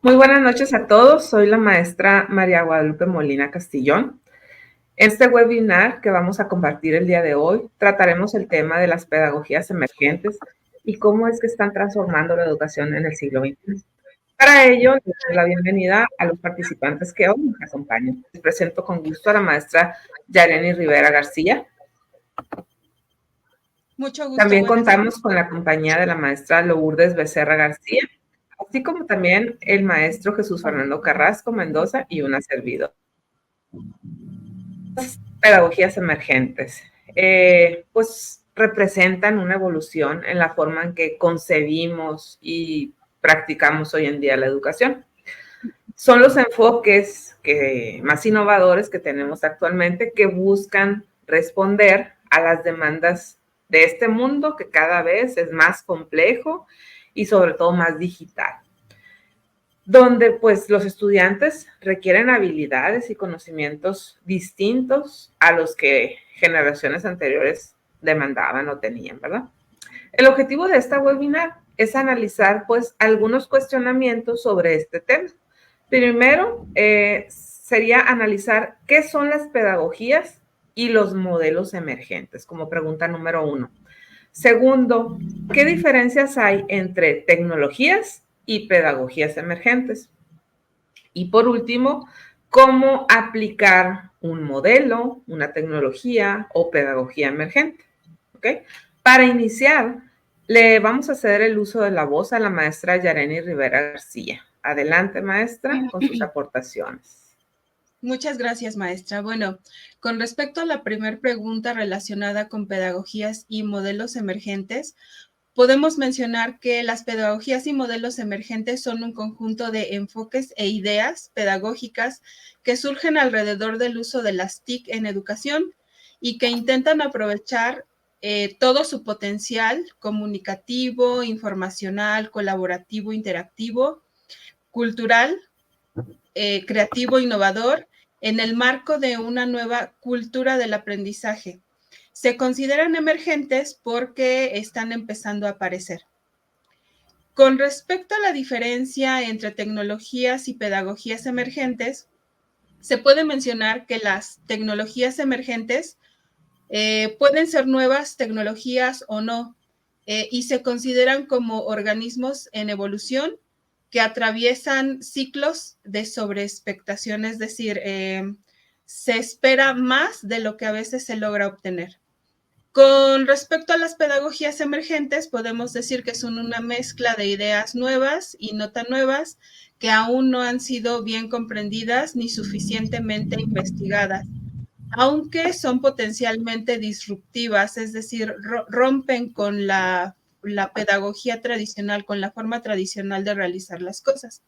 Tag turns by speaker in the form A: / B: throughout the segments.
A: Muy buenas noches a todos. Soy la maestra María Guadalupe Molina Castillón. En este webinar que vamos a compartir el día de hoy, trataremos el tema de las pedagogías emergentes y cómo es que están transformando la educación en el siglo XXI. Para ello, les doy la bienvenida a los participantes que hoy nos acompañan. Les presento con gusto a la maestra Yareni Rivera García.
B: Mucho gusto.
A: También contamos con la compañía de la maestra Lourdes Becerra García, así como también el maestro Jesús Fernando Carrasco Mendoza y una servidora. Pedagogías emergentes, pues representan una evolución en la forma en que concebimos y practicamos hoy en día la educación. Son los enfoques más innovadores que tenemos actualmente que buscan responder a las demandas de este mundo que cada vez es más complejo y sobre todo más digital, donde pues los estudiantes requieren habilidades y conocimientos distintos a los que generaciones anteriores demandaban o tenían, ¿verdad? El objetivo de esta webinar es analizar pues algunos cuestionamientos sobre este tema. Primero, sería analizar qué son las pedagogías y los modelos emergentes, como pregunta número 1. Segundo, ¿qué diferencias hay entre tecnologías y pedagogías emergentes? Y por último, ¿cómo aplicar un modelo, una tecnología o pedagogía emergente? ¿Okay? Para iniciar, le vamos a ceder el uso de la voz a la maestra Yareni Rivera García. Adelante, maestra, con sus aportaciones.
B: Muchas gracias, maestra. Bueno, con respecto a la primera pregunta relacionada con pedagogías y modelos emergentes, podemos mencionar que las pedagogías y modelos emergentes son un conjunto de enfoques e ideas pedagógicas que surgen alrededor del uso de las TIC en educación y que intentan aprovechar todo su potencial comunicativo, informacional, colaborativo, interactivo, cultural, creativo, innovador, en el marco de una nueva cultura del aprendizaje. Se consideran emergentes porque están empezando a aparecer. Con respecto a la diferencia entre tecnologías y pedagogías emergentes, se puede mencionar que las tecnologías emergentes pueden ser nuevas tecnologías o no, y se consideran como organismos en evolución que atraviesan ciclos de sobreexpectación, es decir, se espera más de lo que a veces se logra obtener. Con respecto a las pedagogías emergentes, podemos decir que son una mezcla de ideas nuevas y no tan nuevas que aún no han sido bien comprendidas ni suficientemente investigadas, aunque son potencialmente disruptivas, es decir, rompen con la pedagogía tradicional, con la forma tradicional de realizar las cosas.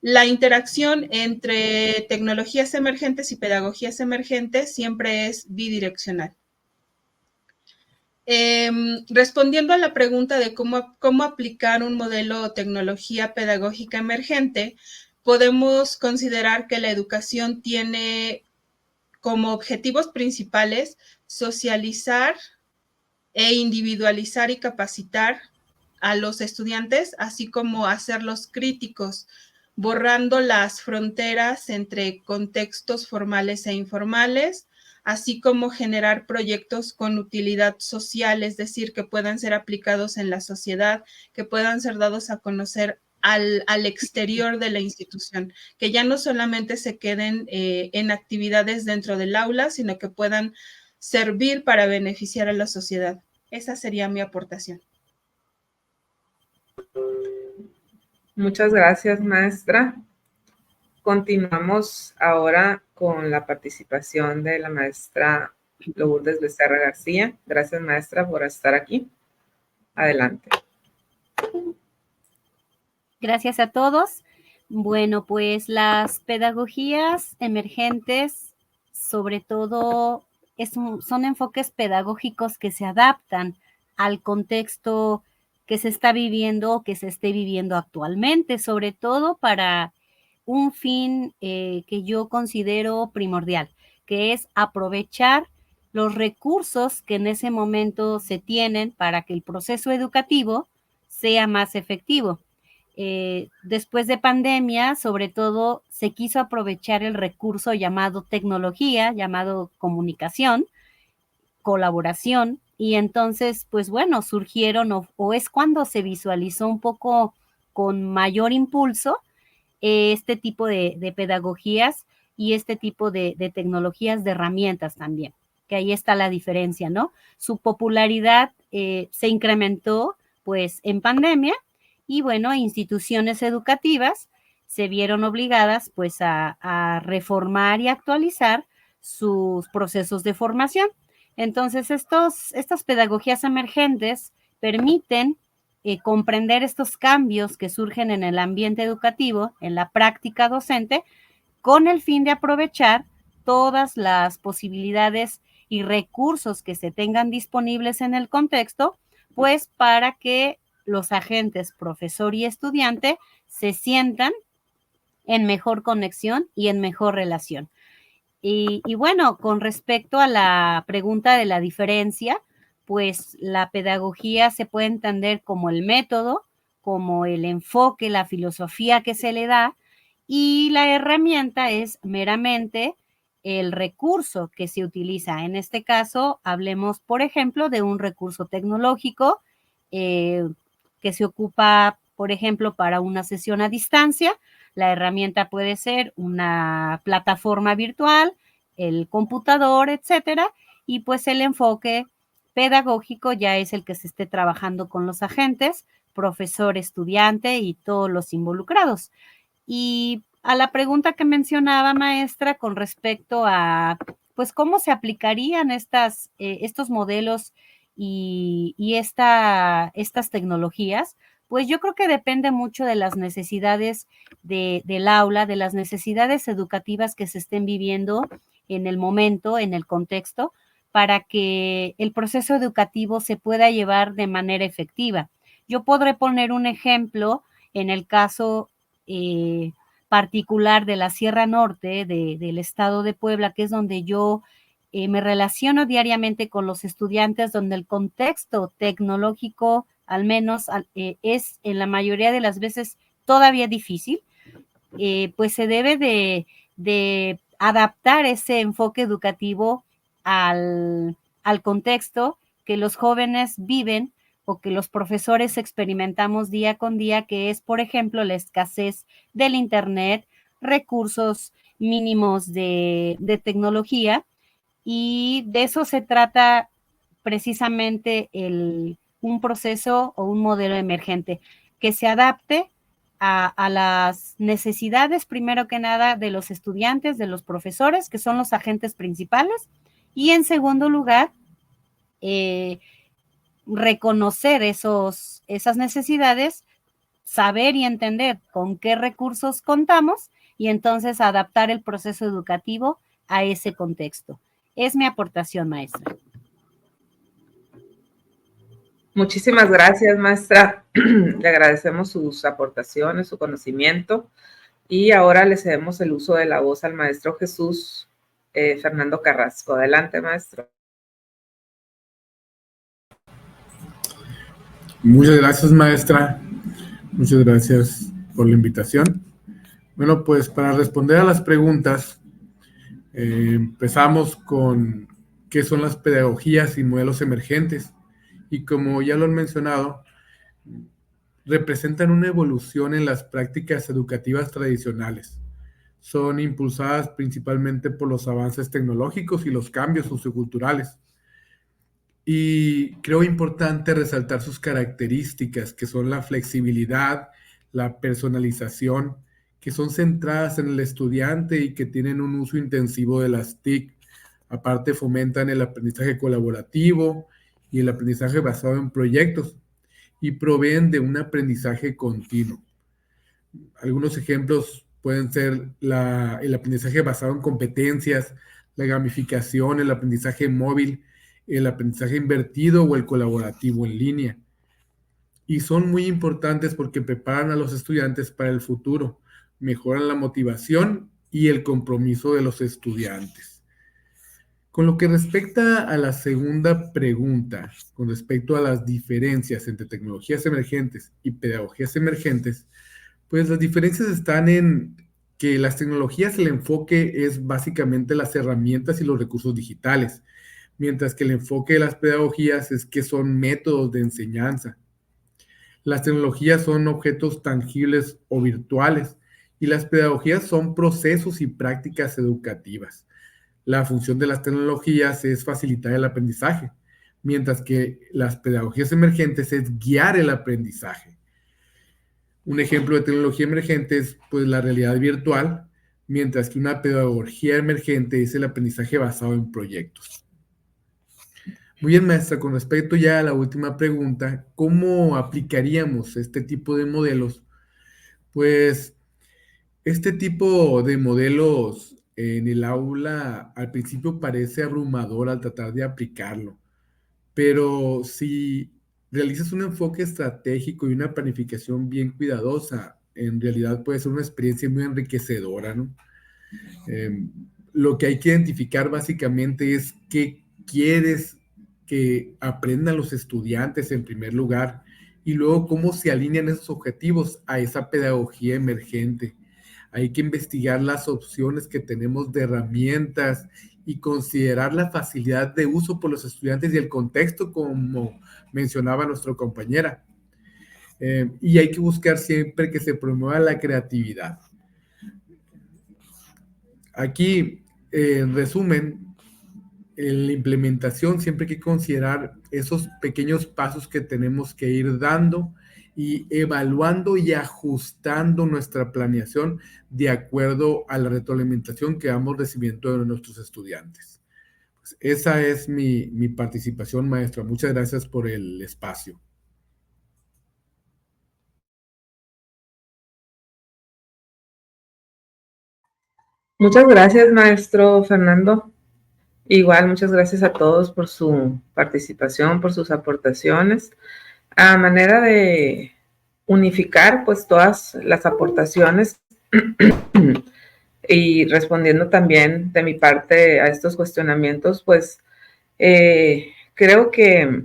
B: La interacción entre tecnologías emergentes y pedagogías emergentes siempre es bidireccional. Respondiendo a la pregunta de cómo aplicar un modelo o tecnología pedagógica emergente, podemos considerar que la educación tiene como objetivos principales socializar e individualizar y capacitar a los estudiantes, así como hacerlos críticos, borrando las fronteras entre contextos formales e informales, así como generar proyectos con utilidad social, es decir, que puedan ser aplicados en la sociedad, que puedan ser dados a conocer al exterior de la institución, que ya no solamente se queden en actividades dentro del aula, sino que puedan servir para beneficiar a la sociedad. Esa sería mi aportación.
A: Muchas gracias, maestra. Continuamos ahora con la participación de la maestra Lourdes Becerra García. Gracias, maestra, por estar aquí. Adelante.
C: Gracias a todos. Bueno, pues las pedagogías emergentes, sobre todo, son enfoques pedagógicos que se adaptan al contexto que se está viviendo o que se esté viviendo actualmente, sobre todo para un fin que yo considero primordial, que es aprovechar los recursos que en ese momento se tienen para que el proceso educativo sea más efectivo. después de pandemia, sobre todo, se quiso aprovechar el recurso llamado tecnología, llamado comunicación, colaboración, y entonces, pues bueno, surgieron o es cuando se visualizó un poco con mayor impulso este tipo de pedagogías y este tipo de tecnologías, de herramientas también, que ahí está la diferencia, ¿no? Su popularidad se incrementó pues en pandemia y bueno, instituciones educativas se vieron obligadas pues a reformar y actualizar sus procesos de formación. Entonces, estas pedagogías emergentes permiten comprender estos cambios que surgen en el ambiente educativo, en la práctica docente, con el fin de aprovechar todas las posibilidades y recursos que se tengan disponibles en el contexto, pues para que los agentes profesor y estudiante se sientan en mejor conexión y en mejor relación. Y bueno, con respecto a la pregunta de la diferencia, pues la pedagogía se puede entender como el método, como el enfoque, la filosofía que se le da, y la herramienta es meramente el recurso que se utiliza. En este caso, hablemos, por ejemplo, de un recurso tecnológico que se ocupa, por ejemplo, para una sesión a distancia. La herramienta puede ser una plataforma virtual, el computador, etcétera, y pues el enfoque pedagógico ya es el que se esté trabajando con los agentes, profesor, estudiante y todos los involucrados. Y a la pregunta que mencionaba, maestra, con respecto a, pues, cómo se aplicarían estos modelos y estas tecnologías, pues yo creo que depende mucho de las necesidades del aula, de las necesidades educativas que se estén viviendo en el momento, en el contexto, para que el proceso educativo se pueda llevar de manera efectiva. Yo podré poner un ejemplo en el caso particular de la Sierra Norte, del estado de Puebla, que es donde yo me relaciono diariamente con los estudiantes, donde el contexto tecnológico, al menos es en la mayoría de las veces todavía difícil, pues se debe de adaptar ese enfoque educativo al contexto que los jóvenes viven o que los profesores experimentamos día con día, que es, por ejemplo, la escasez del Internet, recursos mínimos de tecnología, y de eso se trata precisamente un proceso o un modelo emergente que se adapte a las necesidades, primero que nada, de los estudiantes, de los profesores, que son los agentes principales, y en segundo lugar, reconocer esas necesidades, saber y entender con qué recursos contamos y entonces adaptar el proceso educativo a ese contexto. Es mi aportación, maestra.
A: Muchísimas gracias, maestra. Le agradecemos sus aportaciones, su conocimiento. Y ahora le cedemos el uso de la voz al maestro Jesús Fernando Carrasco. Adelante, maestro.
D: Muchas gracias, maestra. Muchas gracias por la invitación. Bueno, pues para responder a las preguntas, empezamos con qué son las pedagogías y modelos emergentes. Y como ya lo han mencionado, representan una evolución en las prácticas educativas tradicionales. Son impulsadas principalmente por los avances tecnológicos y los cambios socioculturales. Y creo importante resaltar sus características, que son la flexibilidad, la personalización, que son centradas en el estudiante y que tienen un uso intensivo de las TIC. Aparte, fomentan el aprendizaje colaborativo y el aprendizaje basado en proyectos y proveen de un aprendizaje continuo. Algunos ejemplos pueden ser el aprendizaje basado en competencias, la gamificación, el aprendizaje móvil, el aprendizaje invertido o el colaborativo en línea. Y son muy importantes porque preparan a los estudiantes para el futuro, mejoran la motivación y el compromiso de los estudiantes. Con lo que respecta a la segunda pregunta, con respecto a las diferencias entre tecnologías emergentes y pedagogías emergentes, pues las diferencias están en que las tecnologías, el enfoque es básicamente las herramientas y los recursos digitales, mientras que el enfoque de las pedagogías es que son métodos de enseñanza. Las tecnologías son objetos tangibles o virtuales y las pedagogías son procesos y prácticas educativas. La función de las tecnologías es facilitar el aprendizaje, mientras que las pedagogías emergentes es guiar el aprendizaje. Un ejemplo de tecnología emergente es pues, la realidad virtual, mientras que una pedagogía emergente es el aprendizaje basado en proyectos. Muy bien, maestra, con respecto ya a la última pregunta, ¿cómo aplicaríamos este tipo de modelos? Pues este tipo de modelos en el aula al principio parece abrumador al tratar de aplicarlo, pero si realizas un enfoque estratégico y una planificación bien cuidadosa, en realidad puede ser una experiencia muy enriquecedora, ¿no? Eh, lo que hay que identificar básicamente es qué quieres que aprendan los estudiantes en primer lugar y luego cómo se alinean esos objetivos a esa pedagogía emergente. Hay que investigar las opciones que tenemos de herramientas y considerar la facilidad de uso por los estudiantes y el contexto, como mencionaba nuestra compañera. Y hay que buscar siempre que se promueva la creatividad. Aquí, en resumen, en la implementación siempre hay que considerar esos pequeños pasos que tenemos que ir dando y evaluando y ajustando nuestra planeación de acuerdo a la retroalimentación que vamos recibiendo de nuestros estudiantes. Pues esa es mi participación, maestra. Muchas gracias por el espacio.
A: Muchas gracias, maestro Fernando. Igual, muchas gracias a todos por su participación, por sus aportaciones. A manera de unificar, pues, todas las aportaciones y respondiendo también de mi parte a estos cuestionamientos, pues, creo que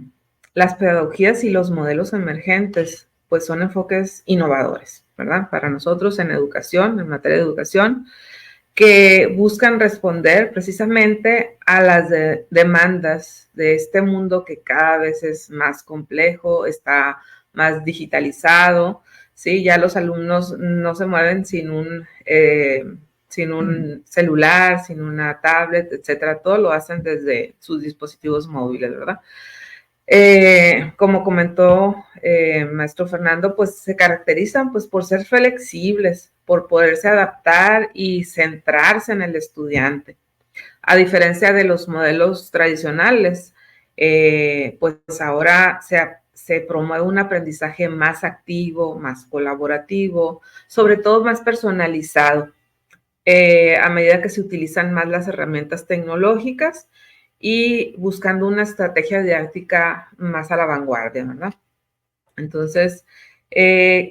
A: las pedagogías y los modelos emergentes, pues, son enfoques innovadores, ¿verdad? Para nosotros en educación, en materia de educación, que buscan responder precisamente a las demandas de este mundo que cada vez es más complejo, está más digitalizado, ¿sí? Ya los alumnos no se mueven sin un celular, sin una tablet, etcétera. Todo lo hacen desde sus dispositivos móviles, ¿verdad? Como comentó maestro Fernando, pues se caracterizan pues por ser flexibles, por poderse adaptar y centrarse en el estudiante. A diferencia de los modelos tradicionales, pues ahora se promueve un aprendizaje más activo, más colaborativo, sobre todo más personalizado, a medida que se utilizan más las herramientas tecnológicas y buscando una estrategia didáctica más a la vanguardia, ¿verdad? Entonces,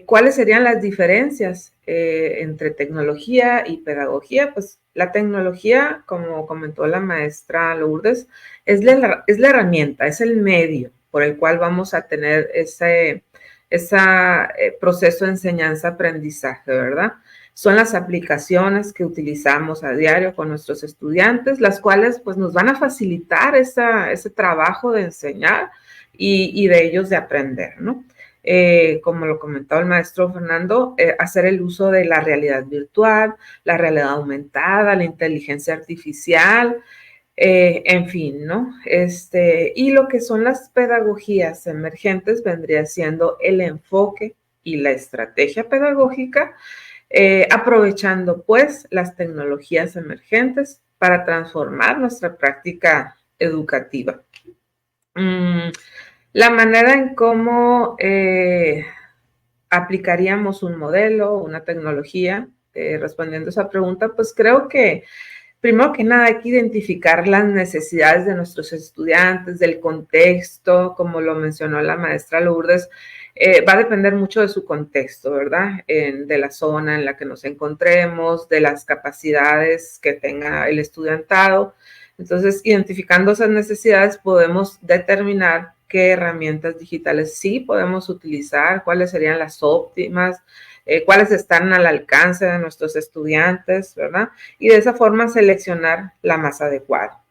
A: ¿cuáles serían las diferencias entre tecnología y pedagogía? Pues la tecnología, como comentó la maestra Lourdes, es la herramienta, es el medio por el cual vamos a tener ese proceso de enseñanza-aprendizaje, ¿verdad? Son las aplicaciones que utilizamos a diario con nuestros estudiantes, las cuales pues nos van a facilitar ese trabajo de enseñar y de ellos de aprender, ¿no? Como lo comentaba el maestro Fernando, hacer el uso de la realidad virtual, la realidad aumentada, la inteligencia artificial, en fin, ¿no? Y lo que son las pedagogías emergentes vendría siendo el enfoque y la estrategia pedagógica, aprovechando pues las tecnologías emergentes para transformar nuestra práctica educativa. La manera en cómo aplicaríamos un modelo, una tecnología, respondiendo a esa pregunta, pues creo que primero que nada hay que identificar las necesidades de nuestros estudiantes, del contexto, como lo mencionó la maestra Lourdes, va a depender mucho de su contexto, ¿verdad? De la zona en la que nos encontremos, de las capacidades que tenga el estudiantado. Entonces, identificando esas necesidades, podemos determinar qué herramientas digitales sí podemos utilizar, cuáles serían las óptimas, cuáles están al alcance de nuestros estudiantes, ¿verdad? Y de esa forma seleccionar la más adecuada.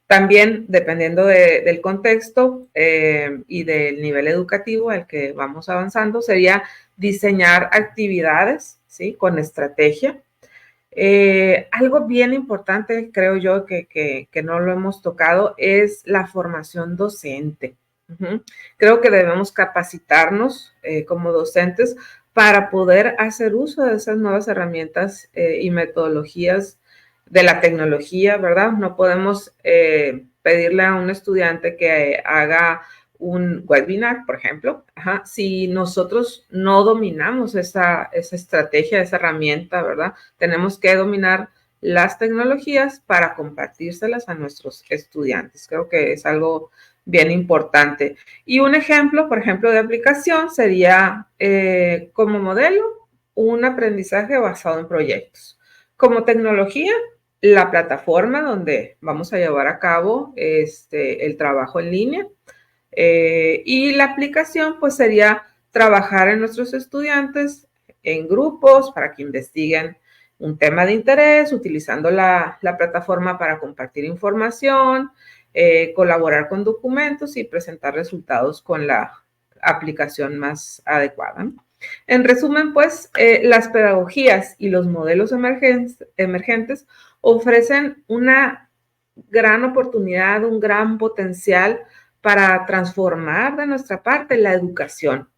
A: También, dependiendo del contexto y del nivel educativo al que vamos avanzando, sería diseñar actividades, ¿sí? Con estrategia. Algo bien importante, creo yo, que no lo hemos tocado, es la formación docente. Creo que debemos capacitarnos como docentes para poder hacer uso de esas nuevas herramientas y metodologías de la tecnología, ¿verdad? No podemos pedirle a un estudiante que haga un webinar, por ejemplo, si nosotros no dominamos esa estrategia, esa herramienta, ¿verdad? Tenemos que dominar las tecnologías para compartírselas a nuestros estudiantes. Creo que es algo bien importante. Y un ejemplo, por ejemplo, de aplicación sería como modelo un aprendizaje basado en proyectos. Como tecnología, la plataforma donde vamos a llevar a cabo el trabajo en línea. Y la aplicación, pues, sería trabajar en nuestros estudiantes en grupos para que investiguen un tema de interés, utilizando la plataforma para compartir información, colaborar con documentos y presentar resultados con la aplicación más adecuada. En resumen, pues, las pedagogías y los modelos emergentes ofrecen una gran oportunidad, un gran potencial para transformar de nuestra parte la educación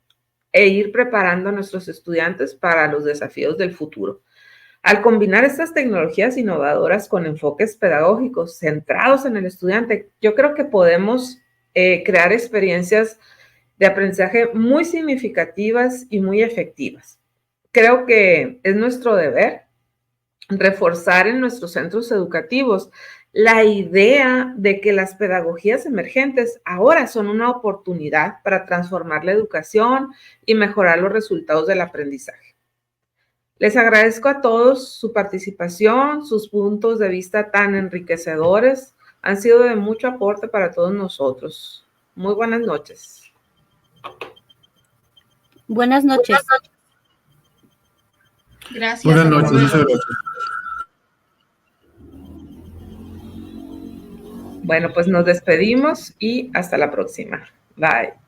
A: e ir preparando a nuestros estudiantes para los desafíos del futuro. Al combinar estas tecnologías innovadoras con enfoques pedagógicos centrados en el estudiante, yo creo que podemos crear experiencias de aprendizaje muy significativas y muy efectivas. Creo que es nuestro deber reforzar en nuestros centros educativos la idea de que las pedagogías emergentes ahora son una oportunidad para transformar la educación y mejorar los resultados del aprendizaje. Les agradezco a todos su participación, sus puntos de vista tan enriquecedores. Han sido de mucho aporte para todos nosotros. Muy buenas noches.
C: Buenas noches.
B: Gracias.
D: Buenas noches, muchas gracias.
A: Bueno, pues nos despedimos y hasta la próxima. Bye.